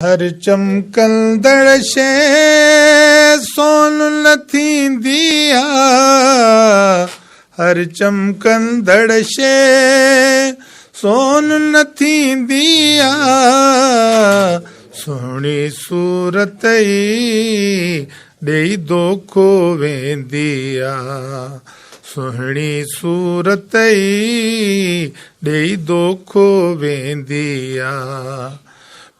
हर चमकंदड़ शइ सोन न थींदी आहे। हर चमकंदड़ शइ सोन न थींदी आहे। सुहिणी सूरत ई ॾेई दोखो वेंदी आहे। सुहिणी सूरत ई ॾेई दोखो वेंदी आहे।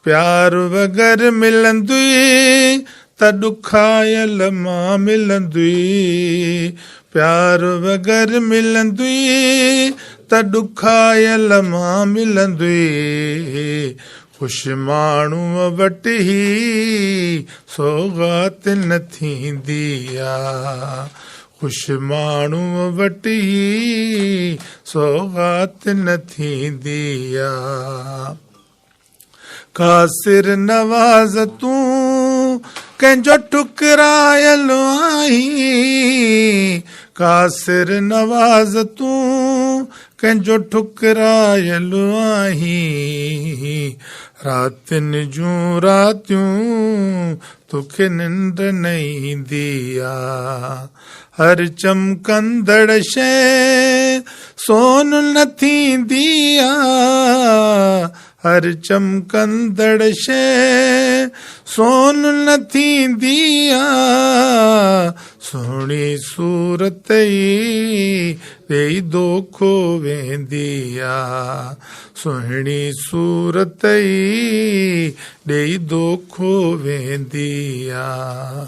प्यार वग़ैरह मिलंदुई त ॾुखायल मां मिलंदुई। प्यार वग़ैरह मिलंदुई त ॾुखायल मां मिलंदुई। ख़ुशि माण्हूअ वटि ई सौगात न थींदी आहे। ख़ुशि माण्हूअ वटि ई सौगात न थींदी आहे। कासिर नवाज़ तूं कंहिंजो ठुकरायल आहीं। कासिर नवाज़ तूं कंहिंजो ठुकरायल आहीं। रातिनि जूं रातियूं तोखे निंड न ईंदी आहे। हर चमकंदड़ शइ सोन न थींदी आहे। हर चमकंदड़ शइ सोन न थींदी आहे। सुहिणी सूरत ई ॾेई दोखो वेंदी आहे। सुहिणी सूरत ई ॾेई दोखो वेंदी आहे।